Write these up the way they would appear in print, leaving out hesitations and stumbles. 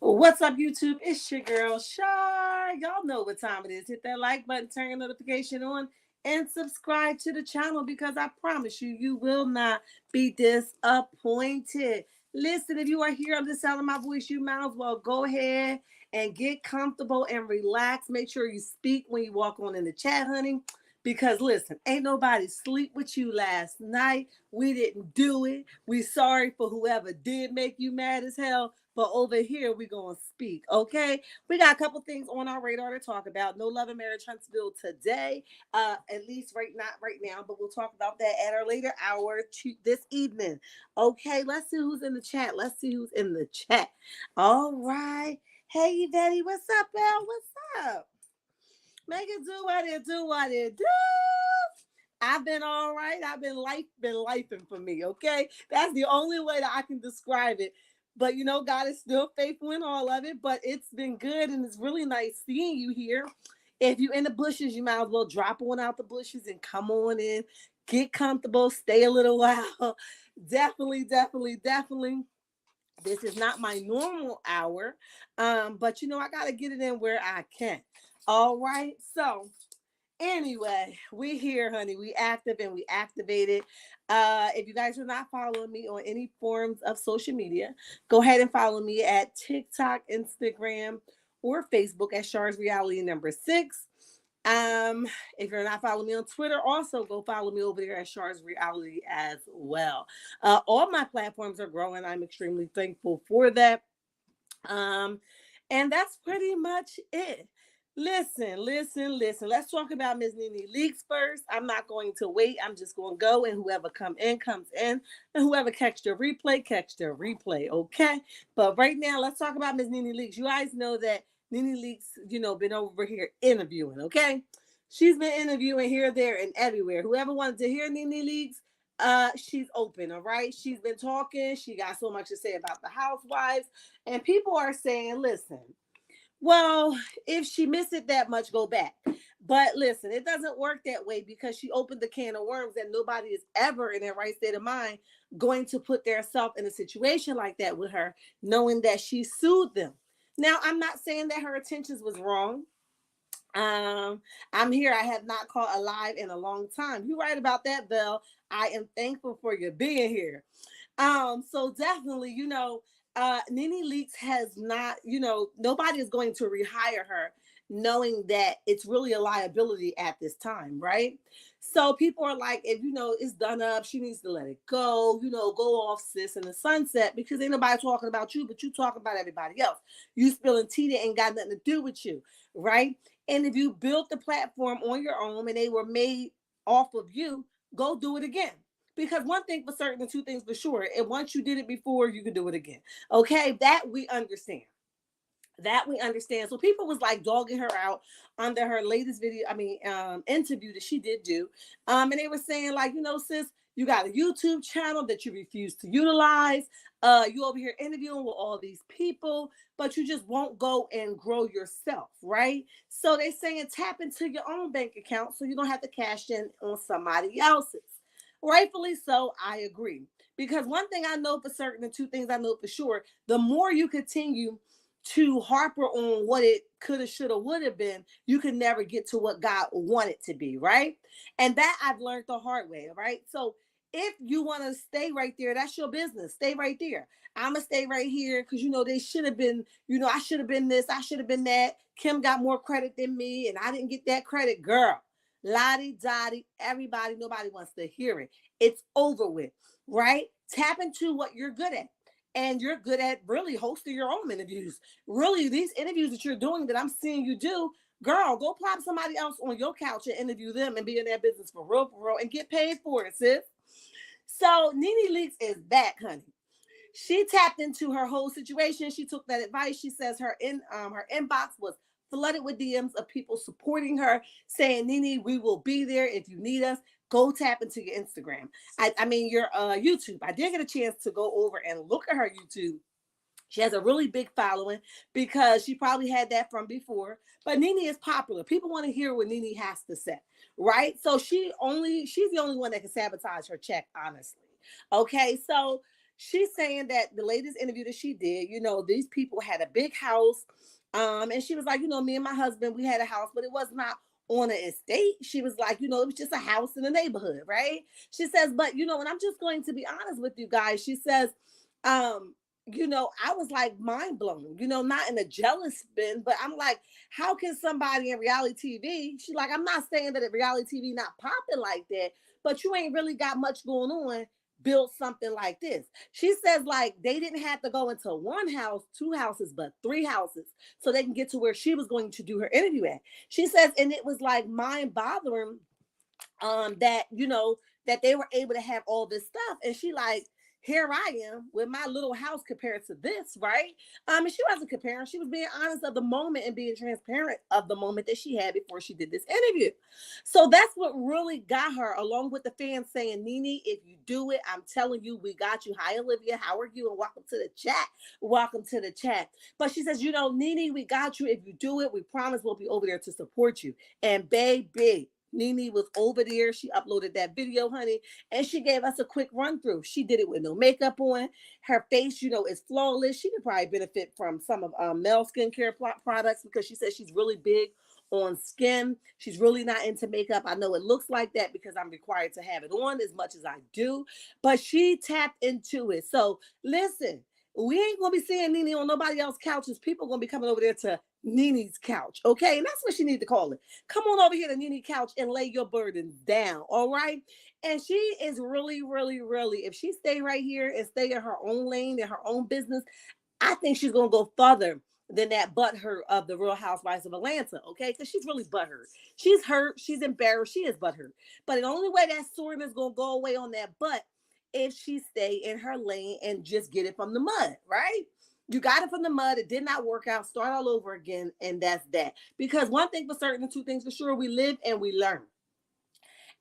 What's up, YouTube? It's your girl, Shar. Y'all know what time it is. Hit that like button, turn your notification on, and subscribe to the channel because I promise you, you will not be disappointed. Listen, if you are here on the sound of my voice, you might as well go ahead and get comfortable and relax. Make sure you speak when you walk on in the chat, honey. Because listen, ain't nobody sleep with you last night. We didn't do it. We sorry for whoever did make you mad as hell. But over here, we're going to speak, okay? We got a couple things on our radar to talk about. No Love and Marriage Huntsville today, at least not right now, but we'll talk about that at our later hour this evening. Okay, let's see who's in the chat. All right. Hey, Daddy, what's up, Belle? What's up? Make it do what it do. I've been all right. I've been lifing for me, okay? That's the only way that I can describe it. But, you know, God is still faithful in all of it. But it's been good, and it's really nice seeing you here. If you're in the bushes, you might as well drop on out the bushes and come on in. Get comfortable. Stay a little while. Definitely. This is not my normal hour. But, you know, I got to get it in where I can. All right. So, anyway, we here, honey. We active and we activated. If you guys are not following me on any forms of social media, go ahead and follow me at TikTok, Instagram, or Facebook at Shar's Reality number 6. If you're not following me on Twitter, also go follow me over there at Shar's Reality as well. All my platforms are growing. I'm extremely thankful for that. And that's pretty much it. Listen. Let's talk about Miss Nene Leakes first. I'm not going to wait. I'm just going to go, and whoever comes in, and whoever catch the replay, okay? But right now, let's talk about Miss Nene Leakes. You guys know that Nene Leakes, been over here interviewing, okay? She's been interviewing here, there, and everywhere. Whoever wanted to hear Nene Leakes, she's open, all right? She's been talking. She got so much to say about the housewives, and people are saying, listen, well, if she missed it that much, go back. But listen, it doesn't work that way because she opened the can of worms, and nobody is ever in their right state of mind going to put themselves in a situation like that with her, knowing that she sued them. Now, I'm not saying that her intentions was wrong. I'm here. I have not caught a live in a long time. You're right about that, Belle. I am thankful for you being here. So definitely, Nene Leakes has not, nobody is going to rehire her knowing that it's really a liability at this time, right? So people are like, if it's done up, she needs to let it go, go off, sis, in the sunset, because ain't nobody talking about you, but you talking about everybody else. You spilling tea that ain't got nothing to do with you, right? And if you built the platform on your own and they were made off of you, go do it again. Because one thing for certain and two things for sure. And once you did it before, you can do it again. Okay, that we understand. So people was like dogging her out under her latest video, interview that she did do. And they were saying like, sis, You got a YouTube channel that you refuse to utilize. You over here interviewing with all these people, but you just won't go and grow yourself, right? So they saying tap into your own bank account so you don't have to cash in on somebody else's. Rightfully so, I agree. Because one thing I know for certain, and two things I know for sure, the more you continue to harper on what it coulda, shoulda, would have been, you can never get to what God wanted to be, right? And that I've learned the hard way, right? So if you want to stay right there, that's your business. Stay right there. I'm gonna stay right here because they should have been, I should have been this, I should have been that. Kim got more credit than me, and I didn't get that credit, girl. Lottie dottie, everybody, nobody wants to hear it. It's over with, right? Tap into what you're good at. And you're good at really hosting your own interviews. Really, these interviews that you're doing that I'm seeing you do, girl, go plop somebody else on your couch and interview them and be in their business for real, and get paid for it, sis. So Nene Leakes is back, honey. She tapped into her whole situation. She took that advice. She says her inbox was flooded with DMs of people supporting her, saying, Nene, we will be there if you need us. Go tap into your Instagram. I mean your YouTube. I did get a chance to go over and look at her YouTube. She has a really big following because she probably had that from before. But Nene is popular. People want to hear what Nene has to say, right? So she's the only one that can sabotage her check, honestly. Okay, so she's saying that the latest interview that she did, these people had a big house. And she was like, me and my husband, we had a house, but it was not on an estate. She was like, it was just a house in the neighborhood, right? She says, but and I'm just going to be honest with you guys. She says, I was like mind blown, not in a jealous spin, but I'm like, how can somebody in reality TV? She's like, I'm not saying that reality TV not popping like that, but you ain't really got much going on. Build something like this. She says, like, they didn't have to go into one house, two houses, but three houses so they can get to where she was going to do her interview at. She says, and it was like mind bothering that that they were able to have all this stuff. And she like, here I am with my little house compared to this, right? And she wasn't comparing. She was being honest of the moment and being transparent of the moment that she had before she did this interview. So that's what really got her, along with the fans saying, Nene, if you do it, I'm telling you, we got you. Hi, Olivia. How are you? And welcome to the chat. Welcome to the chat. But she says, Nene, we got you. If you do it, we promise we'll be over there to support you. And baby, Nene was over there. She uploaded that video, honey, and she gave us a quick run through. She did it with no makeup on. Her face, is flawless. She could probably benefit from some of Mel skincare products because she says she's really big on skin. She's really not into makeup. I know it looks like that because I'm required to have it on as much as I do, but she tapped into it. So listen, we ain't gonna be seeing Nene on nobody else's couches. People gonna be coming over there to Nene's couch, okay? And that's what she need to call it. Come on over here to Nene's couch and lay your burdens down, all right? And she is really, really, really, if she stay right here and stay in her own lane, in her own business, I think she's gonna go further than that butthurt of the Real Housewives of Atlanta, okay? Because she's really butthurt. She's hurt, she's embarrassed, she is butthurt. But the only way that soreness is gonna go away on that butt if she stay in her lane and just get it from the mud, right? You got it from the mud. It did not work out. Start all over again. And that's that. Because one thing for certain and two things for sure, we live and we learn.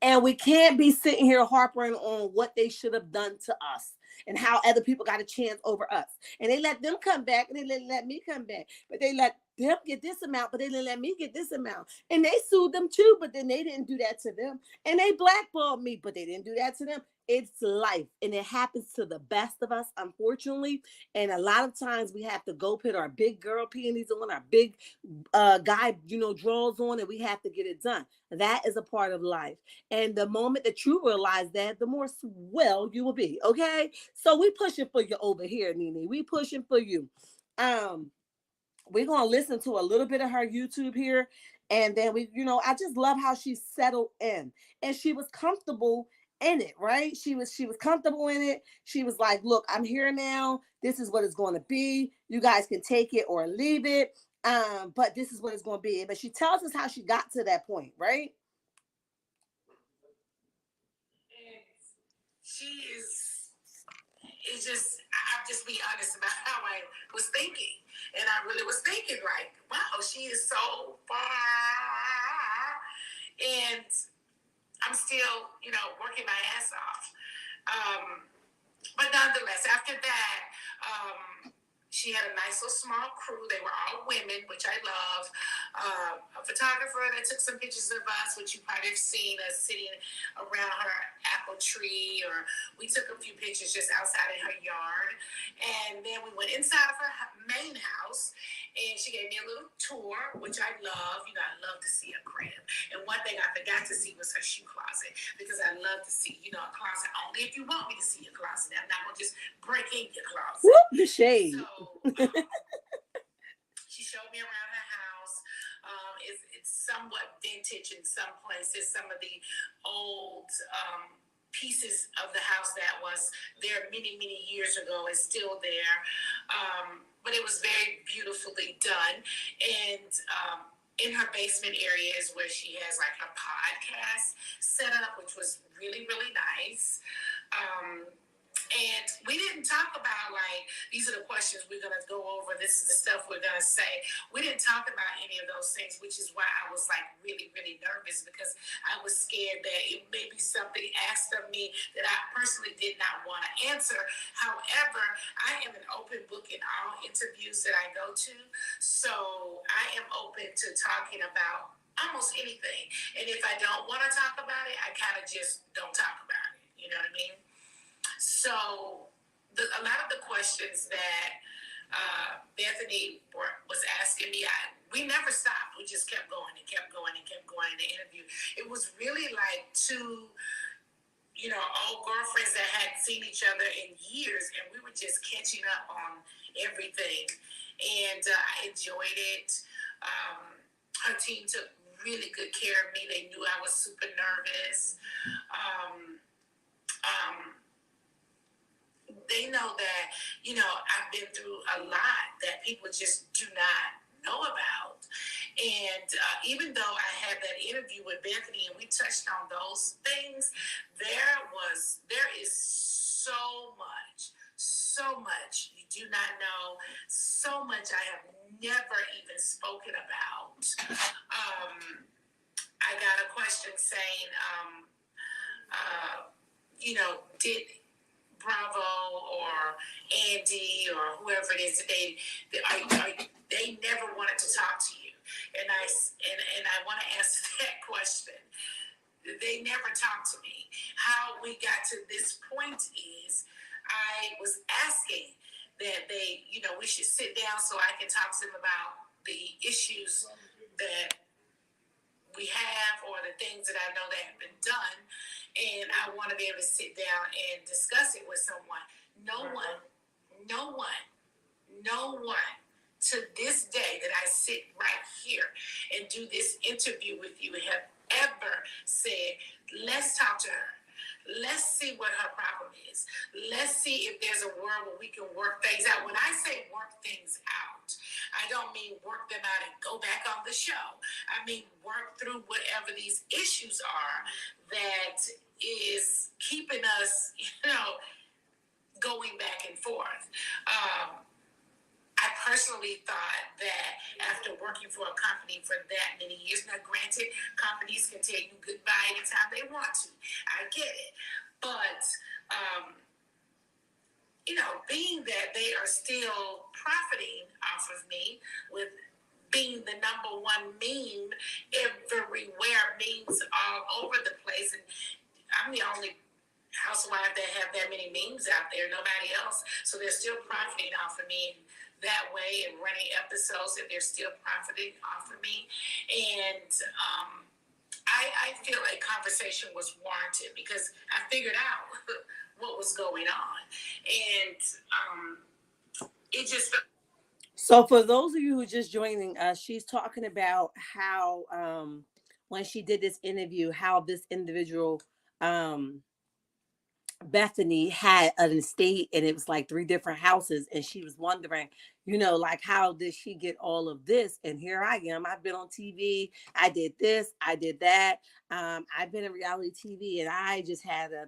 And we can't be sitting here harping on what they should have done to us and how other people got a chance over us. And they let them come back and they didn't let me come back. But they let them get this amount, but they didn't let me get this amount. And they sued them too, but then they didn't do that to them. And they blackballed me, but they didn't do that to them. It's life, and it happens to the best of us, unfortunately. And a lot of times we have to go put our big girl panties on, our big guy, drawers on, and we have to get it done. That is a part of life. And the moment that you realize that, the more swell you will be. Okay, so we pushing for you over here, Nene. We pushing for you. We're gonna listen to a little bit of her YouTube here, and then I just love how she settled in, and she was comfortable in it, right? She was comfortable in it. She was like, look, I'm here now. This is what it's going to be. You guys can take it or leave it. But this is what it's going to be. But she tells us how she got to that point, right? It's just, I'm just being honest about how I was thinking. And I really was thinking, like, wow, she is so far. And I'm still, working my ass off. she had a nice little small crew. They were all women, which I love. A photographer that took some pictures of us, which you might have seen us sitting around her apple tree, or we took a few pictures just outside in her yard. And then we went inside of her main house, and she gave me a little tour, which I love. You know, I love to see a crib. And one thing I forgot to see was her shoe closet, because I love to see, you know, a closet only if you want me to see your closet. I'm not going to just break in your closet. Whoop, the shade. So she showed me around her house. It's somewhat vintage in some places. Some of the old pieces of the house that was there many, many years ago is still there. But it was very beautifully done. And in her basement area is where she has like her podcast set up, which was really, really nice. And we didn't talk about, like, these are the questions we're going to go over. This is the stuff we're going to say. We didn't talk about any of those things, which is why I was, like, really, really nervous, because I was scared that it may be something asked of me that I personally did not want to answer. However, I am an open book in all interviews that I go to. So I am open to talking about almost anything. And if I don't want to talk about it, I kind of just don't talk about it. You know what I mean? So a lot of the questions that Bethany was asking me, we never stopped. We just kept going and kept going and kept going in the interview. It was really like two, you know, old girlfriends that hadn't seen each other in years, and we were just catching up on everything. And I enjoyed it. Her team took really good care of me. They knew I was super nervous. They know that, you know, I've been through a lot that people just do not know about. And even though I had that interview with Bethany and we touched on those things, there is so much you do not know, so much I have never even spoken about. I got a question saying, you know, did Bravo or Andy or whoever it is, they never wanted to talk to you, and I want to answer that question. They never talked to me. How we got to this point is I was asking that they, you know, we should sit down so I can talk to them about the issues that we have or the things that I know that have been done. And I want to be able to sit down and discuss it with someone. No one to this day that I sit right here and do this interview with you have ever said, let's talk to her. Let's see what her problem is. Let's see if there's a world where we can work things out. When I say work things out, I don't mean work them out and go back on the show. I mean work through whatever these issues are that is keeping us, you know, going back and forth. I personally thought that after working for a company for that many years, now granted, companies can tell you goodbye anytime they want to. I get it. But, you know, being that they are still profiting off of me with being the number one meme everywhere, memes all over the place, and I'm the only housewife that have that many memes out there, nobody else. So they're still profiting off of me that way and running episodes, and they're still profiting off of me. And I feel a conversation was warranted because I figured out what was going on. And it just... So for those of you who are just joining us, she's talking about how when she did this interview, how this individual Bethany had an estate and it was like 3 different houses, and she was wondering, you know, like, how did she get all of this? And here I am, I've been on TV, I did this, I did that, I've been in reality TV, and I just had a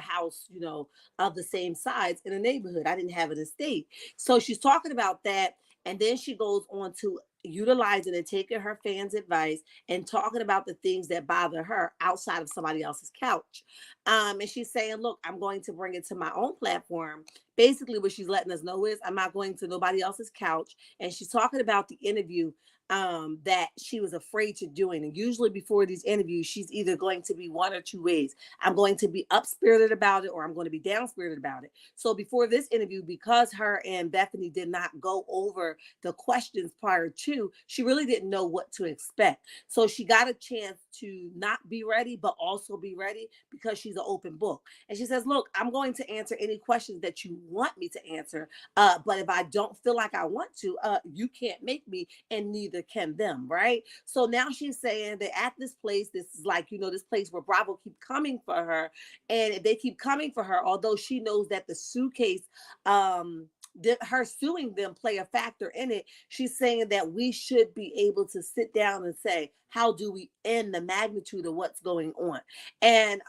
house, you know, of the same size in a neighborhood. I didn't have an estate. So she's talking about that, and then she goes on to utilizing and taking her fans' advice and talking about the things that bother her outside of somebody else's couch. And she's saying, look, I'm going to bring it to my own platform. Basically, what she's letting us know is I'm not going to nobody else's couch. And she's talking about the interview that she was afraid to doing. And usually before these interviews, she's either going to be one or two ways. I'm going to be up spirited about it, or I'm going to be down spirited about it. So before this interview, because her and Bethany did not go over the questions prior to, she really didn't know what to expect. So she got a chance to not be ready, but also be ready because she's an open book. And she says, look, I'm going to answer any questions that you want me to answer. But if I don't feel like I want to, you can't make me, and neither can them, right? So now she's saying that at this place, this is like, this place where Bravo keep coming for her. And if they keep coming for her, although she knows that the suitcase, her suing them play a factor in it, she's saying that we should be able to sit down and say, how do we end the magnitude of what's going on? And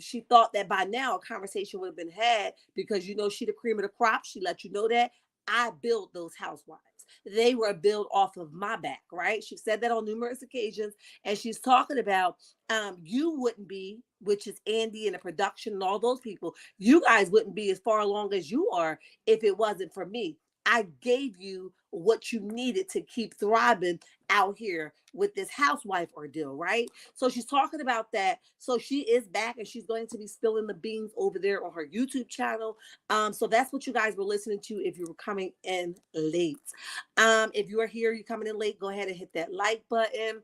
she thought that by now a conversation would have been had because she the cream of the crop. She let you know that I built those housewives. They were built off of my back, right? She said that on numerous occasions. And she's talking about you wouldn't be, which is Andy and the production and all those people, you guys wouldn't be as far along as you are if it wasn't for me. I gave you what you needed to keep thriving out here with this housewife ordeal, right? So she's talking about that. So she is back and she's going to be spilling the beans over there on her YouTube channel. So that's what you guys were listening to if you were coming in late. If you are here, you're coming in late, go ahead and hit that like button.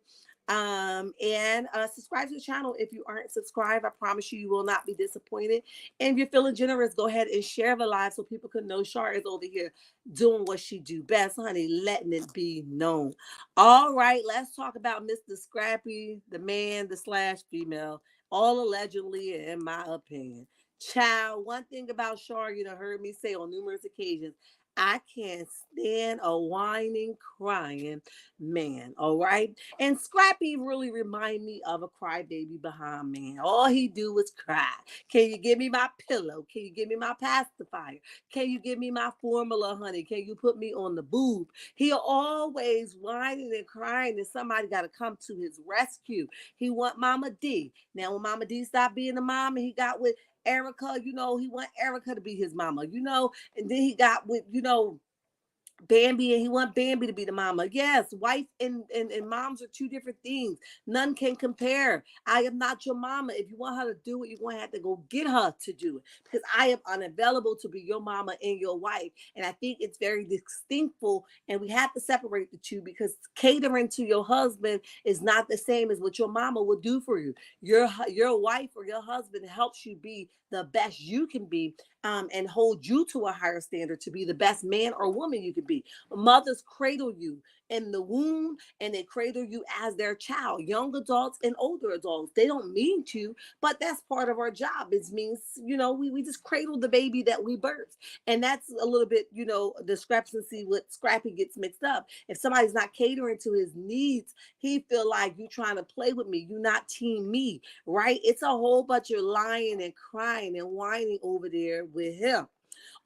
And subscribe to the channel if you aren't subscribed. I promise you, you will not be disappointed. And if you're feeling generous, go ahead and share the live so people can know Shar is over here doing what she do best, honey, letting it be known. All right, let's talk about Mr. Scrappy, the man, the slash female, all allegedly, in my opinion. Child, one thing about Shar, heard me say on numerous occasions, I can't stand a whining, crying man. All right. And Scrappy really remind me of a crybaby behind man. All he do is cry. Can you give me my pillow? Can you give me my pacifier? Can you give me my formula, honey? Can you put me on the boob? He always whining and crying, and somebody got to come to his rescue. He want Mama D. Now, when Mama D stopped being the mom and he got with Erica, he want Erica to be his mama, and then he got with, Bambi, and he want Bambi to be the mama. Yes, wife and moms are two different things. None can compare. I am not your mama. If you want her to do it, you're going to have to go get her to do it because I am unavailable to be your mama and your wife. And I think it's very distinctful, and we have to separate the two because catering to your husband is not the same as what your mama will do for you. Your wife or your husband helps you be the best you can be, and hold you to a higher standard to be the best man or woman you could be. Mothers cradle you in the womb and they cradle you as their child. Young adults and older adults, they don't mean to, but that's part of our job. It means, we just cradle the baby that we birth. And that's a little bit, discrepancy with Scrappy gets mixed up. If somebody's not catering to his needs, he feel like you trying to play with me. You not team me, right? It's a whole bunch of lying and crying and whining over there with him.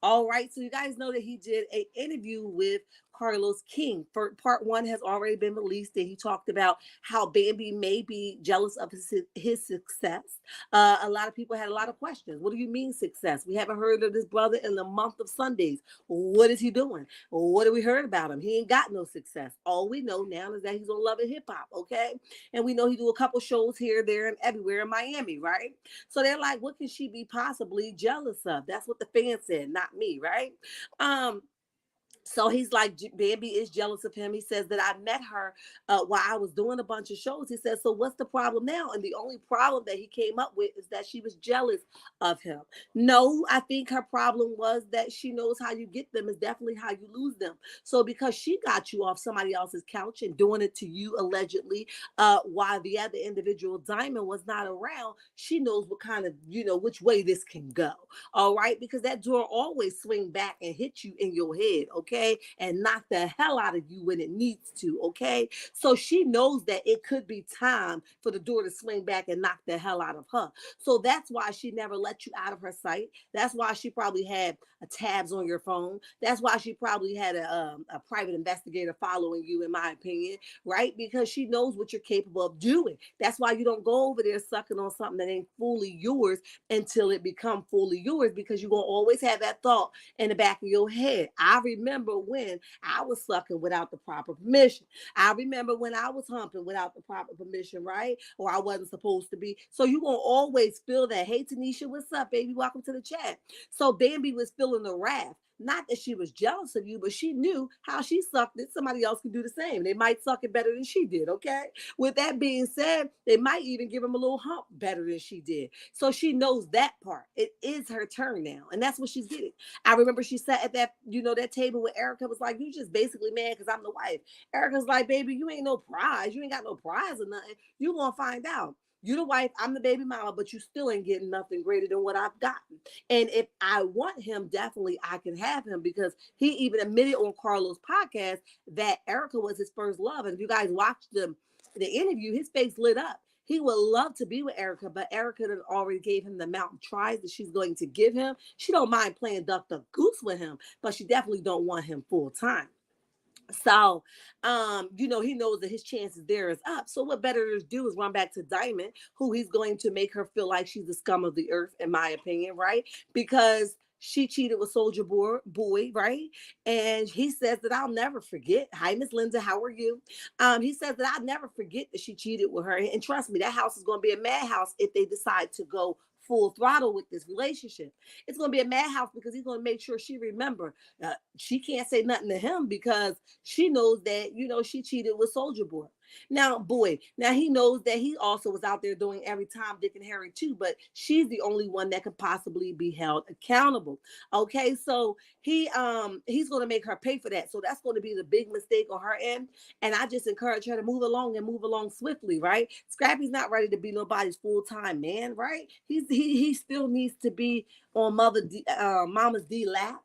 All right, so you guys know that he did an interview with Carlos King. For part one has already been released, and he talked about how Bambi may be jealous of his success. A lot of people had a lot of questions. What do you mean success? We haven't heard of this brother in the month of Sundays. What is he doing? What have we heard about him? He ain't got no success. All we know now is that he's on Love and Hip Hop, okay? And we know he do a couple shows here, there, and everywhere in Miami, right? So they're like, what can she be possibly jealous of? That's what the fans said, not me, right? So he's like, Bambi is jealous of him. He says that I met her while I was doing a bunch of shows. He says, so what's the problem now? And the only problem that he came up with is that she was jealous of him. No, I think her problem was that she knows how you get them is definitely how you lose them. So because she got you off somebody else's couch and doing it to you allegedly, while the other individual Diamond was not around, she knows what kind of, which way this can go. All right. Because that door always swing back and hit you in your head. Okay. okay? And knock the hell out of you when it needs to, okay? So she knows that it could be time for the door to swing back and knock the hell out of her. So that's why she never let you out of her sight. That's why she probably had tabs on your phone. That's why she probably had a private investigator following you, in my opinion, right? Because she knows what you're capable of doing. That's why you don't go over there sucking on something that ain't fully yours until it become fully yours, because you're going to always have that thought in the back of your head. I remember when I was sucking without the proper permission. I remember when I was humping without the proper permission, right? Or I wasn't supposed to be. So you're going to always feel that. Hey, Tanisha, what's up, baby? Welcome to the chat. So Bambi was feeling the wrath. Not that she was jealous of you, but she knew how she sucked it. Somebody else could do the same. They might suck it better than she did, okay? With that being said, they might even give him a little hump better than she did. So she knows that part. It is her turn now, and that's what she's getting. I remember she sat at that, that table where Erica was like, you just basically mad because I'm the wife. Erica's like, baby, you ain't no prize. You ain't got no prize or nothing. You gonna find out. You the wife, I'm the baby mama, but you still ain't getting nothing greater than what I've gotten. And if I want him, definitely I can have him, because he even admitted on Carlos' podcast that Erica was his first love. And if you guys watched the interview, his face lit up. He would love to be with Erica, but Erica had already gave him the amount of tries that she's going to give him. She don't mind playing duck duck goose with him, but she definitely don't want him full time. So, he knows that his chances there is up. So what better to do is run back to Diamond, who he's going to make her feel like she's the scum of the earth, in my opinion, right? Because she cheated with Soldier Boy, right? And he says that I'll never forget. Hi, Miss Linda, how are you? He says that I'll never forget that she cheated with her. And trust me, that house is going to be a madhouse if they decide to go full throttle with this relationship. It's going to be a madhouse because he's going to make sure she remember. She can't say nothing to him because she knows that, she cheated with Soldier Boy. Now he knows that he also was out there doing every Tom, Dick, and Harry too, but she's the only one that could possibly be held accountable. Okay, so he's going to make her pay for that. So that's going to be the big mistake on her end. And I just encourage her to move along and move along swiftly, right? Scrappy's not ready to be nobody's full-time man, right? He still needs to be on Mama's D lap.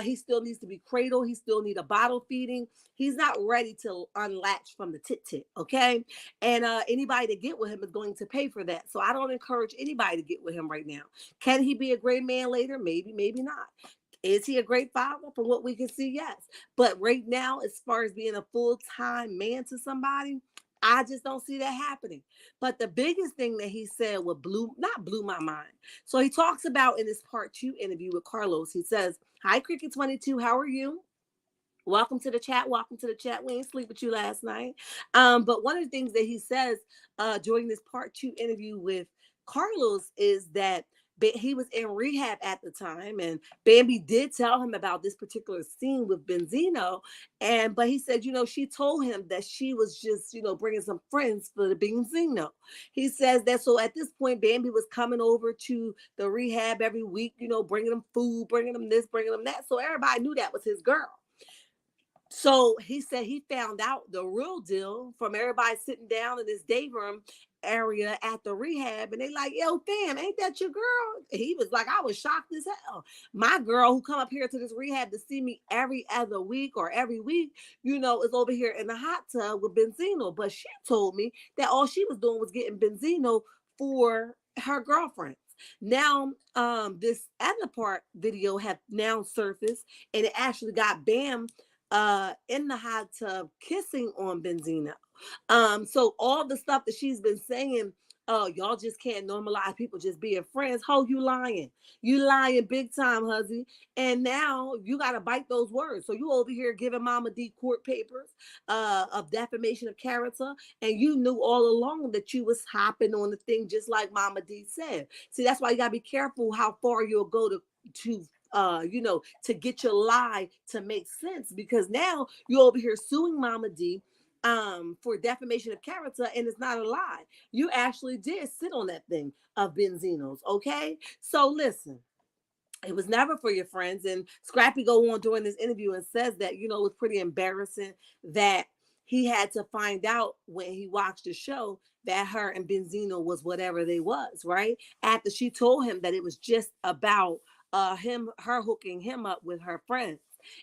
He still needs to be cradled. He still need a bottle feeding. He's not ready to unlatch from the tit, okay? And anybody to get with him is going to pay for that. So I don't encourage anybody to get with him right now. Can he be a great man later? Maybe, maybe not. Is he a great father? From what we can see, yes. But right now, as far as being a full-time man to somebody, I just don't see that happening. But the biggest thing that he said not blew my mind. So he talks about in his part 2 interview with Carlos, he says, hi, Cricket22, how are you? Welcome to the chat. Welcome to the chat. We ain't sleep with you last night. But one of the things that he says during this part 2 interview with Carlos is that he was in rehab at the time, and Bambi did tell him about this particular scene with Benzino. But he said, she told him that she was just, bringing some friends for the Benzino. He says that so at this point, Bambi was coming over to the rehab every week, bringing them food, bringing them this, bringing them that. So everybody knew that was his girl. So he said he found out the real deal from everybody sitting down in this day room area at the rehab, and they like, yo, fam, ain't that your girl? He was like, I was shocked as hell. My girl who come up here to this rehab to see me every other week or every week, is over here in the hot tub with Benzino. But she told me that all she was doing was getting Benzino for her girlfriend. Now, this other part video have now surfaced, and it actually got Bam in the hot tub kissing on Benzino. So all the stuff that she's been saying, oh, y'all just can't normalize people just being friends. Ho, you lying. You lying big time, huzzy. And now you got to bite those words. So you over here giving Mama D court papers of defamation of character. And you knew all along that you was hopping on the thing just like Mama D said. See, that's why you got to be careful how far you'll go to to get your lie to make sense, because now you're over here suing Mama D for defamation of character, and it's not a lie. You actually did sit on that thing of Benzino's, okay? So listen, it was never for your friends. And Scrappy go on during this interview and says that, it was pretty embarrassing that he had to find out when he watched the show that her and Benzino was whatever they was, right? After she told him that it was just about her hooking him up with her friends.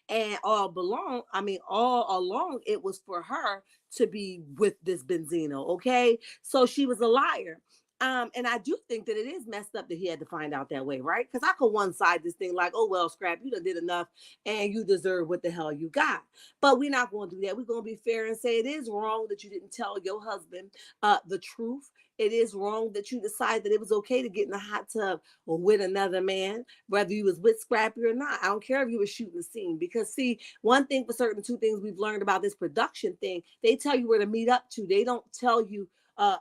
And all along, it was for her to be with this Benzino. Okay, so she was a liar. And I do think that it is messed up that he had to find out that way, right? Because I could one side this thing like, oh well, Scrap, you done did enough, and you deserve what the hell you got. But we're not going to do that. We're going to be fair and say it is wrong that you didn't tell your husband the truth. It is wrong that you decided that it was okay to get in the hot tub with another man, whether you was with Scrappy or not. I don't care if you were shooting the scene, because see, one thing for certain, two things we've learned about this production thing, they tell you where to meet up to. They don't tell you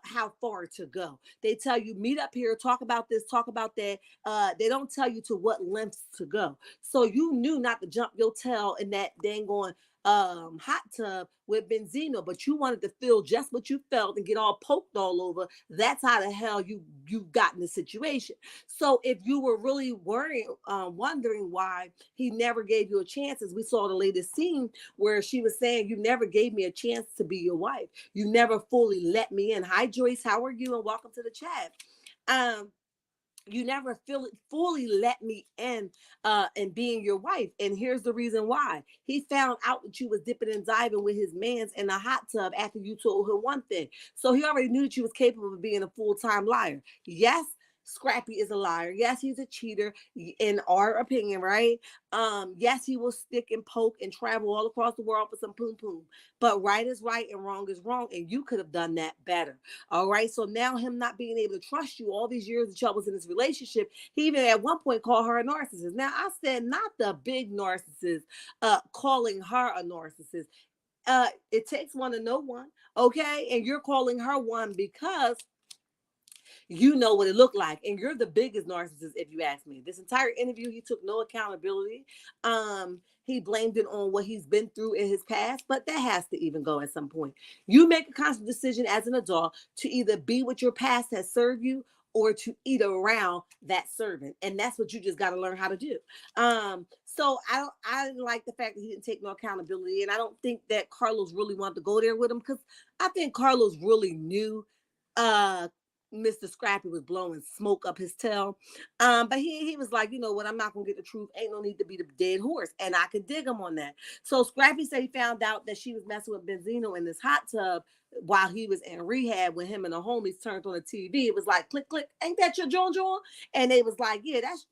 how far to go. They tell you meet up here, talk about this, talk about that. They don't tell you to what lengths to go. So you knew not to jump your tail in that dang on hot tub with Benzino, but you wanted to feel just what you felt and get all poked all over. That's how the hell you got in the situation. So if you were really wondering why he never gave you a chance, as we saw the latest scene where she was saying, you never gave me a chance to be your wife. You never fully let me in. Hi Joyce, how are you? And welcome to the chat. You never fully let me in and being your wife. And here's the reason why. He found out that you was dipping and diving with his mans in the hot tub after you told him one thing. So he already knew that you was capable of being a full-time liar. Yes, Scrappy is a liar. Yes, he's a cheater in our opinion, right? Yes, he will stick and poke and travel all across the world for some poom poom. But right is right and wrong is wrong, and you could have done that better. All right. So now him not being able to trust you all these years that y'all was in this relationship, he even at one point called her a narcissist. Now I said not the big narcissist, calling her a narcissist. It takes one to know one, okay? And you're calling her one because you know what it looked like, and you're the biggest narcissist if you ask me. This entire interview, he took no accountability. He blamed it on what he's been through in his past, but that has to even go at some point. You make a conscious decision as an adult to either be what your past has served you or to eat around that servant, and that's what you just got to learn how to do. So I didn't like the fact that he didn't take no accountability, and I don't think that Carlos really wanted to go there with him, because I think Carlos really knew uh Mr. Scrappy was blowing smoke up his tail. But he was like, you know what, I'm not gonna get the truth. Ain't no need to be the dead horse. And I could dig him on that. So Scrappy said he found out that she was messing with Benzino in this hot tub while he was in rehab when him and the homies turned on the TV. It was like click click, ain't that your John John? And they was like, that's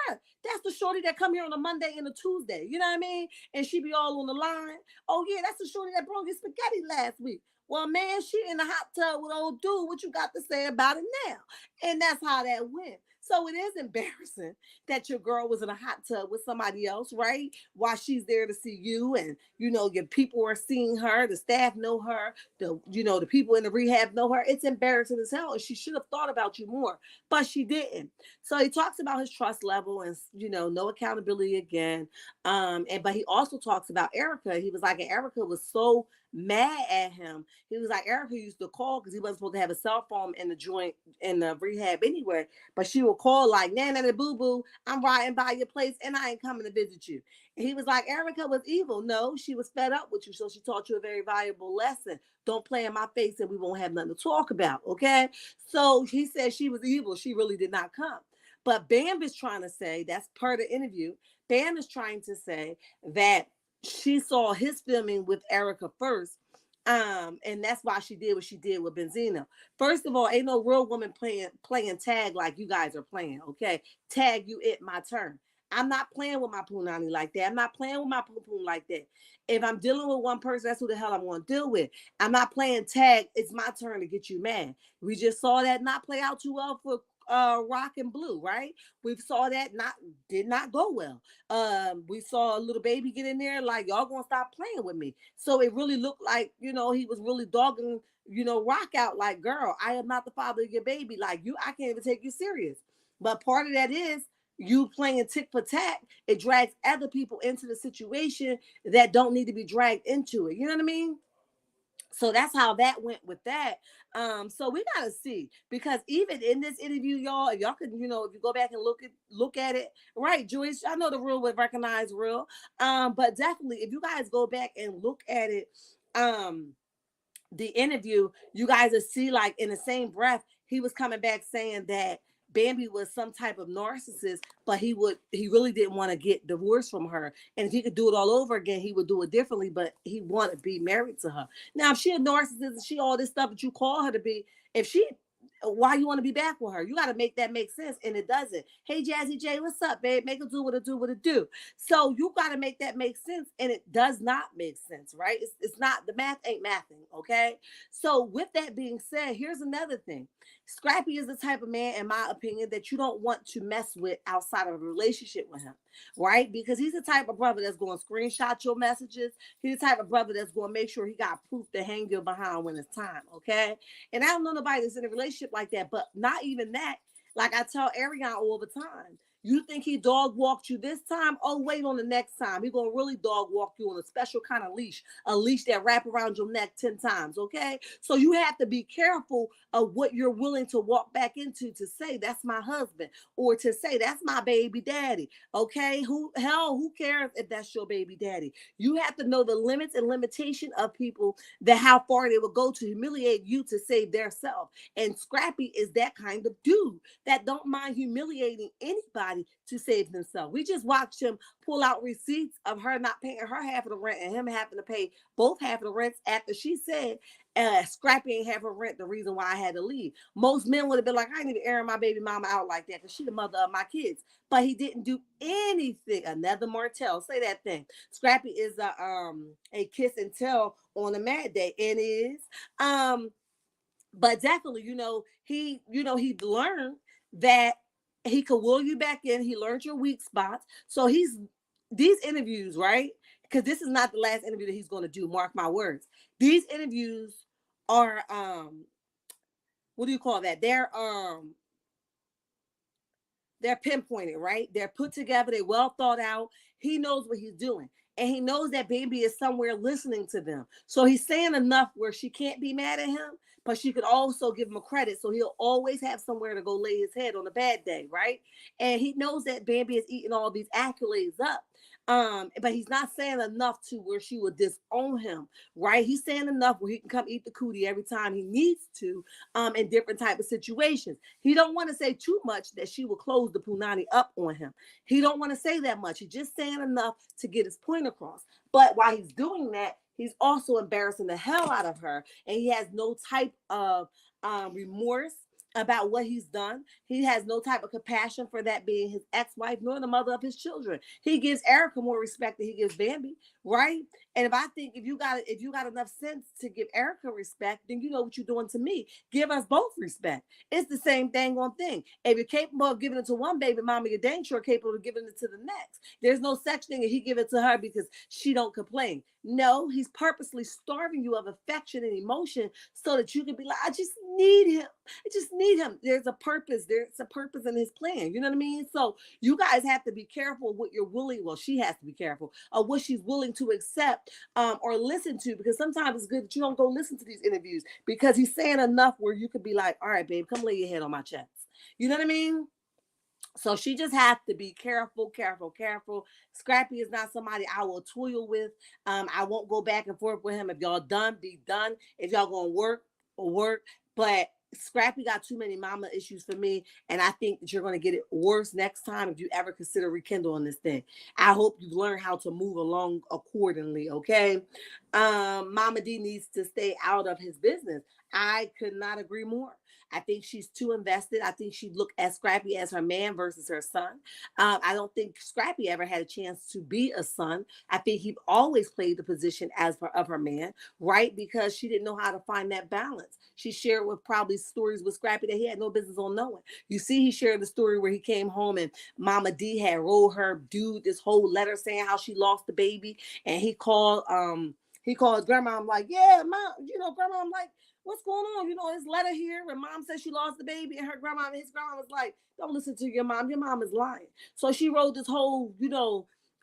her. That's the shorty that come here on a Monday and a Tuesday. You know what I mean? And she be all on the line. Oh yeah, that's the shorty that brought his spaghetti last week. Well, man, she in the hot tub with old dude. What you got to say about it now? And that's how that went. So it is embarrassing that your girl was in a hot tub with somebody else, right? While she's there to see you, and your people are seeing her, the staff know her, the people in the rehab know her. It's embarrassing as hell, and she should have thought about you more, but she didn't. So he talks about his trust level and no accountability again. But he also talks about Erica. He was like, Erica was so mad at him. He was like, Erica used to call because he wasn't supposed to have a cell phone in the joint in the rehab anyway. But she would call like, Nana boo boo, I'm riding by your place and I ain't coming to visit you. And he was like, Erica was evil. No, she was fed up with you. So she taught you a very valuable lesson. Don't play in my face and we won't have nothing to talk about. Okay. So he said she was evil. She really did not come. But Bam is trying to say, that's part of the interview. Bam is trying to say that she saw his filming with Erica first. And that's why she did what she did with Benzino. First of all, ain't no real woman playing tag like you guys are playing. Okay, tag you, it my turn. I'm not playing with my punani like that. I'm not playing with my poon poon like that. If I'm dealing with one person, that's who the hell I'm going to deal with. I'm not playing tag. It's my turn to get you mad. We just saw that not play out too well for Rock and Blue, right? We saw that did not go well. We saw a little baby get in there like, y'all gonna stop playing with me. So it really looked like he was really dogging Rock out like, girl, I am not the father of your baby. Like, I can't even take you serious. But part of that is you playing tick for tack. It drags other people into the situation that don't need to be dragged into it. You know what I mean? So that's how that went with that. So we gotta see, because even in this interview, y'all, if y'all could, if you go back and look at it, right, Joyce, I know the real would recognize real. But definitely if you guys go back and look at it, the interview, you guys will see, like, in the same breath, he was coming back saying that Bambi was some type of narcissist, but he really didn't want to get divorced from her. And if he could do it all over again, he would do it differently, but he wanted to be married to her. Now, if she a narcissist and she all this stuff that you call her to be, if she why you want to be back with her? You got to make that make sense, and it doesn't. Hey, Jazzy J, what's up, babe? Make it do what it do, what it do. So you got to make that make sense, and it does not make sense, right? It's not, the math ain't mathing, okay? So with that being said, here's another thing. Scrappy is the type of man, in my opinion, that you don't want to mess with outside of a relationship with him, right? Because he's the type of brother that's going to screenshot your messages. He's the type of brother that's going to make sure he got proof to hang you behind when it's time, okay? And I don't know nobody that's in a relationship like that, but not even that. Like I tell Ariana all the time, you think he dog walked you this time? Oh, wait on the next time. He's going to really dog walk you on a special kind of leash, a leash that wrap around your neck 10 times, okay? So you have to be careful of what you're willing to walk back into to say, that's my husband, or to say, that's my baby daddy, okay? Who cares if that's your baby daddy? You have to know the limits and limitation of people, that how far they will go to humiliate you to save their self. And Scrappy is that kind of dude that don't mind humiliating anybody to save himself. We just watched him pull out receipts of her not paying her half of the rent and him having to pay both half of the rents after she said, Scrappy ain't have her rent, the reason why I had to leave. Most men would have been like, I ain't even airing my baby mama out like that because she the mother of my kids. But he didn't do anything. Another Martell, say that thing. Scrappy is a kiss and tell on a mad day, and is but definitely, he learned that he could will you back in. He learned your weak spots. So these interviews, right? Because this is not the last interview that he's going to do. Mark my words. These interviews are what do you call that? They're pinpointed, right? They're put together. They're well thought out. He knows what he's doing. And he knows that baby is somewhere listening to them. So he's saying enough where she can't be mad at him, but she could also give him a credit. So he'll always have somewhere to go lay his head on a bad day, right? And he knows that Bambi is eating all these accolades up. But he's not saying enough to where she would disown him, right? He's saying enough where he can come eat the cootie every time he needs to, in different type of situations. He don't want to say too much that she will close the punani up on him. He don't want to say that much. He's just saying enough to get his point across. But while he's doing that, he's also embarrassing the hell out of her, and he has no type of remorse about what he's done. He has no type of compassion for that being his ex-wife, nor the mother of his children. He gives Erica more respect than he gives Bambi, right? And if you got enough sense to give Erica respect, then you know what you're doing to me. Give us both respect. It's the same thing on thing. If you're capable of giving it to one baby mama, you're dang sure capable of giving it to the next. There's no such thing as he give it to her because she don't complain. No, he's purposely starving you of affection and emotion so that you can be like, I just need him. I just need him. There's a purpose. There's a purpose in his plan. You know what I mean? So you guys have to be careful what you're willing. Well, she has to be careful of what she's willing to accept or listen to, because sometimes it's good that you don't go listen to these interviews because he's saying enough where you could be like, all right, babe, come lay your head on my chest. You know what I mean? So she just has to be careful. Scrappy is not somebody I will toil with. I won't go back and forth with him. If y'all done, be done. If y'all gonna work, work. But Scrappy got too many mama issues for me, and I think that you're gonna get it worse next time if you ever consider rekindling this thing. I hope you learn how to move along accordingly. Okay, Mama D needs to stay out of his business. I could not agree more. I think she's too invested. I think she looked at Scrappy as her man versus her son. I don't think Scrappy ever had a chance to be a son. I think he always played the position of her man, right? Because she didn't know how to find that balance. She shared with probably stories with Scrappy that he had no business on knowing. You see, he shared the story where he came home and Mama D had wrote her dude this whole letter saying how she lost the baby, and he called his grandma. I'm like, yeah, mom, grandma. I'm like, what's going on? His letter here where mom said she lost the baby, and his grandma was like, don't listen to your mom. Your mom is lying. So she wrote this whole,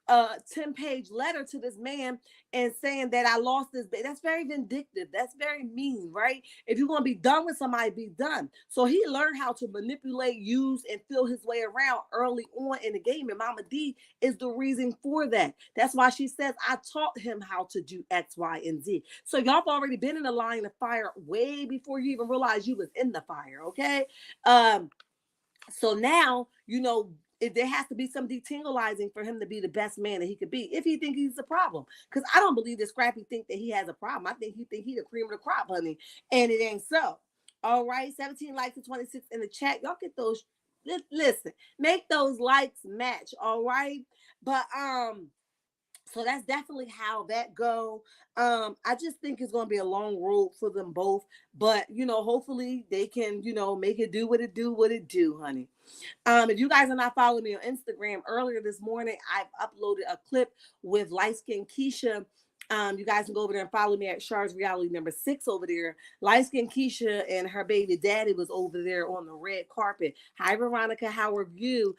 10-page letter to this man and saying that I lost this baby. That's very vindictive. That's very mean, right? If you're going to be done with somebody, be done. So he learned how to manipulate, use, and feel his way around early on in the game. And Mama D is the reason for that. That's why she says, I taught him how to do X, Y, and Z. So y'all have already been in the line of fire way before you even realized you was in the fire, okay? So now, there has to be some detingleizing for him to be the best man that he could be if he think he's a problem. Because I don't believe that Scrappy think that he has a problem. I think he the cream of the crop, honey, and it ain't so. All right, 17 likes and 26 in the chat. Y'all get those. Listen, make those likes match. All right, but so that's definitely how that go. I just think it's going to be a long road for them both, but hopefully they can make it do what it do, honey. If you guys are not following me on Instagram, earlier this morning I've uploaded a clip with light skin Keisha. You guys can go over there and follow me at Shar's Reality number 6 over there. Light skin Keisha and her baby daddy was over there on the red carpet. Hi Veronica, how are you?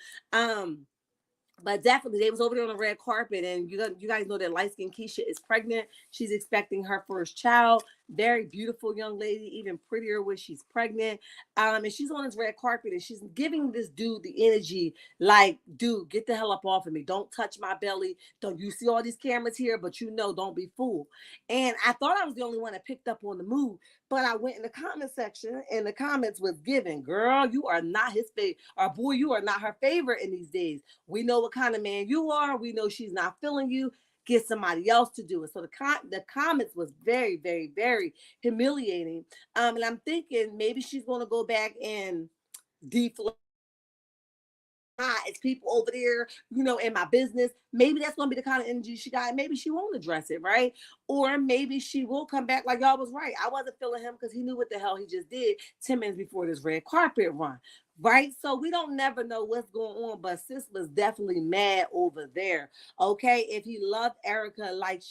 But definitely they was over there on the red carpet, and you guys know that light skinned Keisha is pregnant. She's expecting her first child. Very beautiful young lady, even prettier when she's pregnant. And she's on this red carpet and she's giving this dude the energy like, dude, get the hell up off of me. Don't touch my belly. Don't you see all these cameras here? But don't be fooled. And I thought I was the only one that picked up on the move. But I went in the comment section and the comments was given, girl, you are not his favorite. Or boy, you are not her favorite in these days. We know what kind of man you are. We know she's not feeling you. Get somebody else to do it. So the comments was very, very, very humiliating. And I'm thinking maybe she's going to go back and deflate. It's people over there, in my business. Maybe that's gonna be the kind of energy she got. Maybe she won't address it, right? Or maybe she will come back like y'all was right. I wasn't feeling him because he knew what the hell he just did 10 minutes before this red carpet run. Right. So we don't never know what's going on, but sis was definitely mad over there. Okay. If he loved Erica like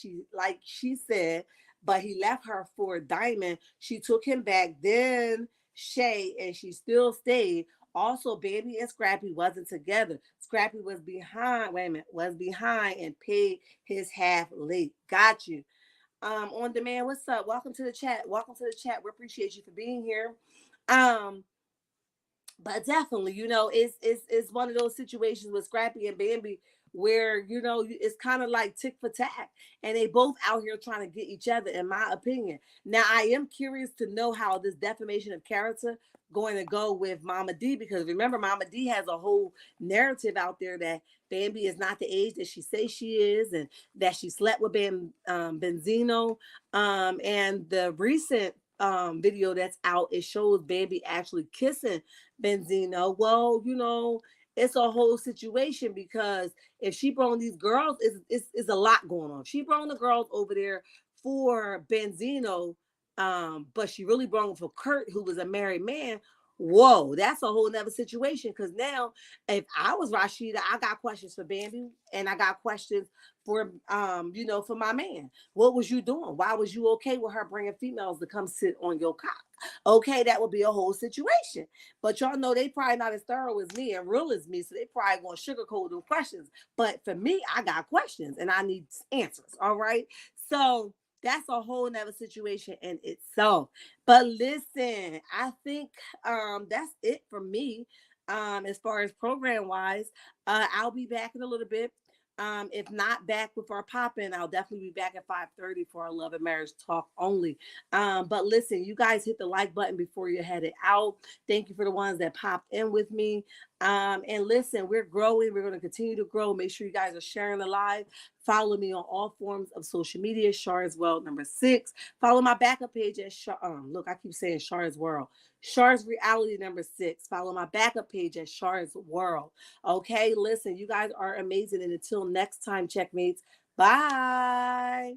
she said, but he left her for Diamond, she took him back, then Shay, and she still stayed. Also, Bambi and Scrappy wasn't together. Scrappy was behind, wait a minute, was behind and paid his half late. Got you. On demand, what's up? Welcome to the chat. Welcome to the chat. We appreciate you for being here. Um, but definitely, it's one of those situations with Scrappy and Bambi where it's kind of like tick for tack, and they both out here trying to get each other, in my opinion. Now, I am curious to know how this defamation of character going to go with Mama D, because remember, Mama D has a whole narrative out there that Bambi is not the age that she says she is, and that she slept with Benzino. And the recent video that's out, it shows Bambi actually kissing Benzino. Well, it's a whole situation, because if she brought these girls, is a lot going on. She brought the girls over there for Benzino, but she really brought them for Kurt, who was a married man. Whoa, that's a whole nother situation. Because now, if I was Rashida, I got questions for Bambi, and I got questions for for my man. What was you doing? Why was you okay with her bringing females to come sit on your cock? Okay, that would be a whole situation. But y'all know they probably not as thorough as me and real as me, so they probably gonna sugarcoat them questions. But for me, I got questions and I need answers. All right. So that's a whole nother situation in itself. But listen, I think that's it for me. As far as program wise, I'll be back in a little bit. If not back with our pop in, I'll definitely be back at 5:30 for our love and marriage talk only. But listen, you guys hit the like button before you headed out. Thank you for the ones that popped in with me. And listen, we're growing. We're going to continue to grow. Make sure you guys are sharing the live. Follow me on all forms of social media. Shar's World number 6. Follow my backup page at look, I keep saying Shar's World. Shar's Reality number 6. Follow my backup page at Shar's World. Okay, listen, you guys are amazing. And until next time, checkmates. Bye.